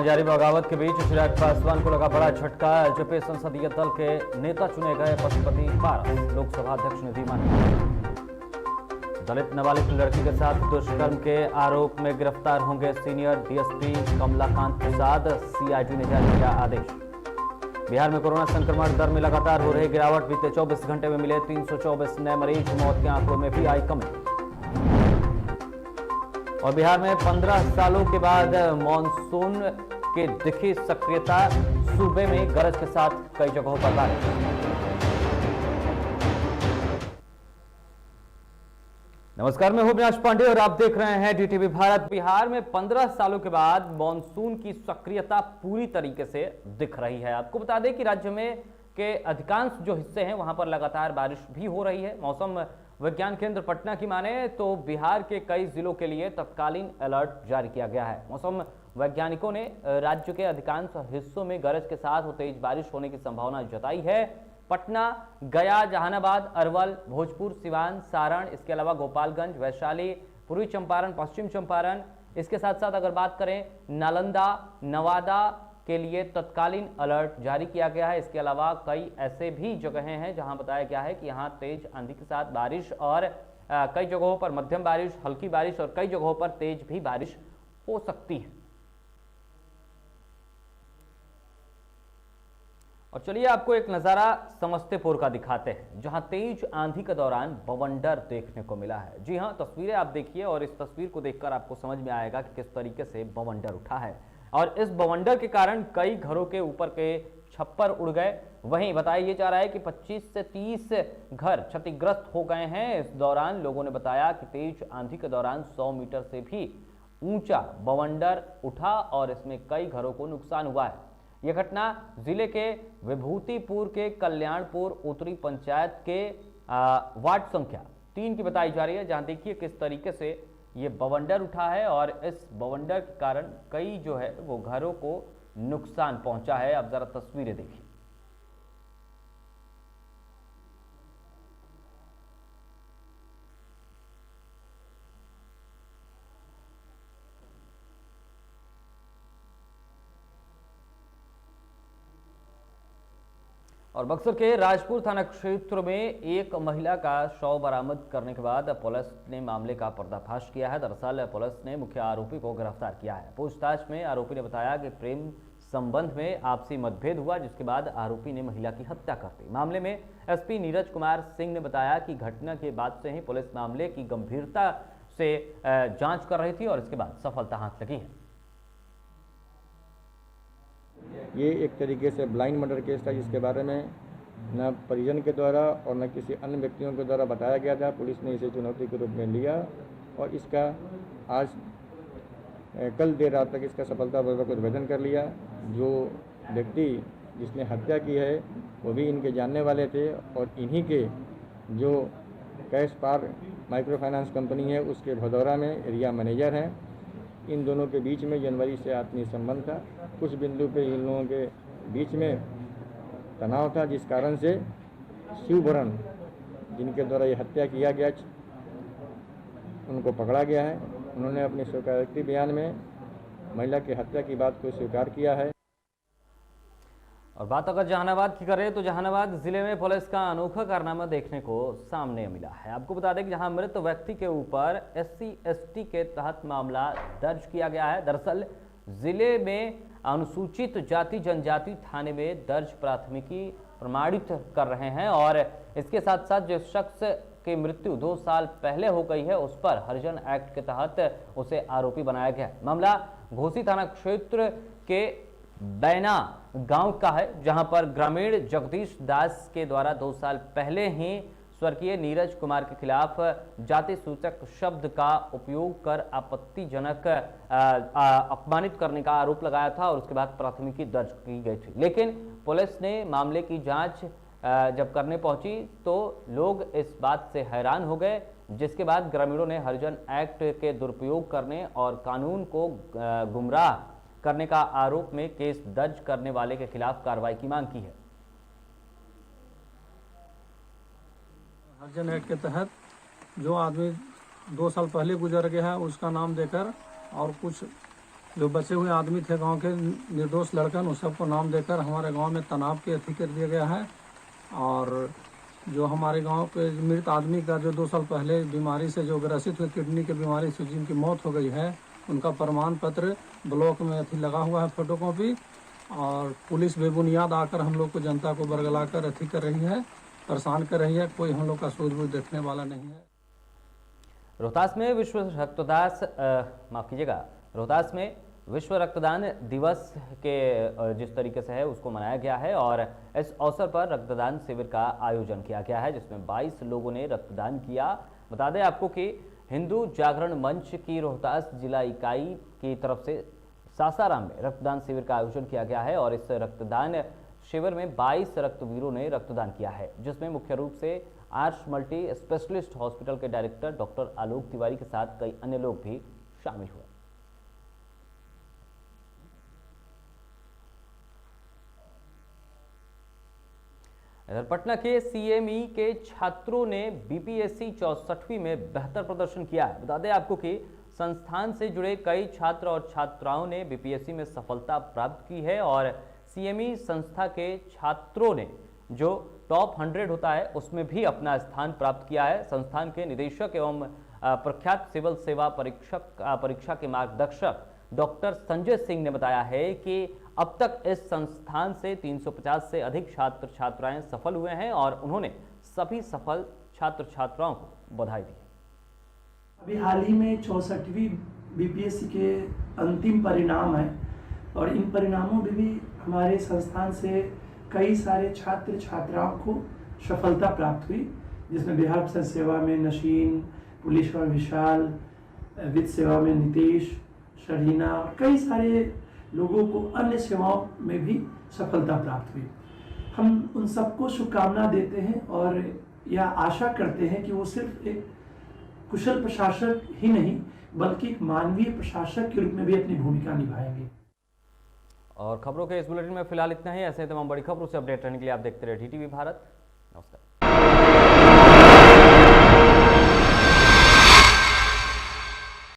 जारी बगावत के बीच चिराग पासवान को लगा बड़ा झटका। जेपी संसदीय दल के नेता चुने गए पशुपति पारस लोकसभा अध्यक्ष ने दी मान्यता। दलित नाबालिग लड़की के साथ दुष्कर्म के आरोप में गिरफ्तार होंगे सीनियर डीएसपी कमलाकांत प्रसाद, सीआईडी ने जारी किया आदेश। बिहार में कोरोना संक्रमण दर में लगातार हो रही गिरावट, बीते 24 घंटे में मिले 324 नए मरीज, मौत के आंकड़ों में भी आई कमी। और बिहार में 15 सालों के बाद मानसून के दिखी सक्रियता, सूबे में गरज के साथ कई जगहों पर बारिश। नमस्कार, मैं हूं अविनाश पांडे और आप देख रहे हैं डीटीवी भारत। बिहार में 15 सालों के बाद मानसून की सक्रियता पूरी तरीके से दिख रही है। आपको बता दें कि राज्य में के अधिकांश जो हिस्से हैं वहां पर लगातार बारिश भी हो रही है। मौसम विज्ञान केंद्र पटना की माने तो बिहार के कई जिलों के लिए तत्कालीन अलर्ट जारी किया गया है। मौसम वैज्ञानिकों ने राज्य के अधिकांश हिस्सों में गरज के साथ तेज बारिश होने की संभावना जताई है। पटना, गया, जहानाबाद, अरवल, भोजपुर, सिवान, सारण, इसके अलावा गोपालगंज, वैशाली, पूर्वी चंपारण, पश्चिम चंपारण, इसके साथ साथ अगर बात करें नालंदा, नवादा के लिए तत्कालीन अलर्ट जारी किया गया है। इसके अलावा कई ऐसे भी जगहें हैं जहां बताया गया है कि यहां तेज आंधी के साथ बारिश और कई जगहों पर मध्यम बारिश, हल्की बारिश और कई जगहों पर तेज भी बारिश हो सकती है। और चलिए आपको एक नजारा समस्तीपुर का दिखाते हैं, जहां तेज आंधी के दौरान बवंडर देखने को मिला है। जी हां, तस्वीरें आप देखिए और इस तस्वीर को देखकर आपको समझ में आएगा कि किस तरीके से बवंडर उठा है। और इस बवंडर के कारण कई घरों के ऊपर के छप्पर उड़ गए। वहीं बताया जा रहा है कि 25 से 30 घर क्षतिग्रस्त हो गए हैं। इस दौरान लोगों ने बताया कि तेज आंधी के दौरान 100 मीटर से भी ऊंचा बवंडर उठा और इसमें कई घरों को नुकसान हुआ है। यह घटना जिले के विभूतिपुर के कल्याणपुर उत्तरी पंचायत के वार्ड संख्या 3 की बताई जा रही है, जहां देखिए किस तरीके से ये बवंडर उठा है और इस बवंडर के कारण कई जो है वो घरों को नुकसान पहुंचा है। आप जरा तस्वीरें देखिए। और बक्सर के राजपुर थाना क्षेत्र में एक महिला का शव बरामद करने के बाद पुलिस ने मामले का पर्दाफाश किया है। दरअसल पुलिस ने मुख्य आरोपी को गिरफ्तार किया है। पूछताछ में आरोपी ने बताया कि प्रेम संबंध में आपसी मतभेद हुआ, जिसके बाद आरोपी ने महिला की हत्या कर दी। मामले में एसपी नीरज कुमार सिंह ने बताया कि घटना के बाद से ही पुलिस मामले की गंभीरता से जाँच कर रही थी और इसके बाद सफलता हाथ लगी है। ये एक तरीके से ब्लाइंड मर्डर केस था, जिसके बारे में न परिजन के द्वारा और न किसी अन्य व्यक्तियों के द्वारा बताया गया था। पुलिस ने इसे चुनौती के रूप में लिया और इसका आज कल देर रात तक इसका सफलतापूर्वक उद्भेदन कर लिया। जो व्यक्ति जिसने हत्या की है वो भी इनके जानने वाले थे और इन्हीं के जो कैश पार माइक्रो फाइनेंस कंपनी है उसके भदौरा में एरिया मैनेजर हैं। इन दोनों के बीच में जनवरी से आत्मीय संबंध था। कुछ बिंदु पे इन लोगों के बीच में तनाव था, जिस कारण से शिवभरण जिनके द्वारा ये हत्या किया गया उनको पकड़ा गया है। उन्होंने अपने स्वीकारोक्ति बयान में महिला की हत्या की बात को स्वीकार किया है। और बात अगर जहानाबाद की करें तो जहानाबाद जिले में पुलिस का अनोखा कारनामा देखने को सामने मिला है। आपको बता दें कि जहां मृत व्यक्ति के ऊपर SC/ST के तहत मामला दर्ज किया गया है। दरअसल जिले में अनुसूचित जाति जनजाति थाने में दर्ज प्राथमिकी प्रमाणित कर रहे हैं और इसके साथ साथ जिस शख्स की मृत्यु 2 साल पहले हो गई है उस पर हरिजन एक्ट के तहत उसे आरोपी बनाया गया। मामला घोसी थाना क्षेत्र के बैना गांव का है, जहां पर ग्रामीण जगदीश दास के द्वारा 2 साल पहले ही स्वर्गीय नीरज कुमार के खिलाफ जाति सूचक शब्द का उपयोग कर आपत्तिजनक अपमानित करने का आरोप लगाया था और उसके बाद प्राथमिकी दर्ज की गई थी। लेकिन पुलिस ने मामले की जांच जब करने पहुंची तो लोग इस बात से हैरान हो गए, जिसके बाद ग्रामीणों ने हरिजन एक्ट के दुरुपयोग करने और कानून को गुमराह करने का आरोप में केस दर्ज करने वाले के खिलाफ कार्रवाई की मांग की है। हरिजन एक्ट के तहत जो आदमी 2 साल पहले गुजर गया है उसका नाम देकर और कुछ जो बचे हुए आदमी थे गांव के निर्दोष लड़कन, उस सबको नाम देकर हमारे गांव में तनाव की अथी कर दिया गया है। और जो हमारे गांव के मृत आदमी का जो 2 साल पहले बीमारी से जो ग्रसित हुए, किडनी की बीमारी से जिनकी मौत हो गई है, उनका प्रमाण पत्र ब्लॉक में अथी लगा हुआ है, फोटोकॉपी। और पुलिस बेबुनियाद आकर हम लोग को, जनता को बरगला कर अथी कर रही है, परेशान कर रही है। कोई हम लोग का सूझबूझ देखने वाला नहीं है। रोहतास में रोहतास में विश्व रक्तदान दिवस के जिस तरीके से है उसको मनाया गया है और इस अवसर पर रक्तदान शिविर का आयोजन किया गया है, जिसमें 22 लोगों ने रक्तदान किया। बता दें आपको कि हिंदू जागरण मंच की रोहतास जिला इकाई की तरफ से सासाराम में रक्तदान शिविर का आयोजन किया गया है और इस रक्तदान शिविर में 22 रक्तवीरों ने रक्तदान किया है, जिसमें मुख्य रूप से आर्श मल्टी स्पेशलिस्ट हॉस्पिटल के डायरेक्टर डॉक्टर आलोक तिवारी के साथ कई अन्य लोग भी शामिल हुए। इधर पटना के सीएमई के छात्रों ने बीपीएससी 64वीं में बेहतर प्रदर्शन किया है। बता दें आपको कि संस्थान से जुड़े कई छात्र और छात्राओं ने बीपीएससी में सफलता प्राप्त की है और सीएमई संस्था के छात्रों ने जो टॉप 100 होता है उसमें भी अपना स्थान प्राप्त किया है। संस्थान के निदेशक एवं प्रख्यात सिविल सेवा परीक्षा के मार्गदर्शक डॉक्टर संजय सिंह ने बताया है कि अब तक इस संस्थान से 350 से अधिक छात्र छात्राएं सफल हुए हैं और उन्होंने सभी सफल छात्र छात्राओं को बधाई दी। अभी हाल ही में 64वीं बीपीएससी के अंतिम परिणाम है और इन परिणामों में भी हमारे संस्थान से कई सारे छात्र छात्राओं को सफलता प्राप्त हुई, जिसमें बिहार पुलिस सेवा में नशीन, पुलिस में विशाल, वित्त सेवा में नीतीश, शरीना, कई सारे लोगों को अन्य सेवाओं में भी सफलता प्राप्त हुई। हम उन सबको शुभकामना देते हैं और यह आशा करते हैं कि वो सिर्फ एक कुशल प्रशासक ही नहीं बल्कि एक मानवीय प्रशासक के रूप में भी अपनी भूमिका निभाएंगे। और खबरों के इस बुलेटिन में फिलहाल इतना ही। ऐसे तमाम बड़ी खबरों से अपडेट रहने के लिए आप देखते रहे DTV भारत। नमस्कार।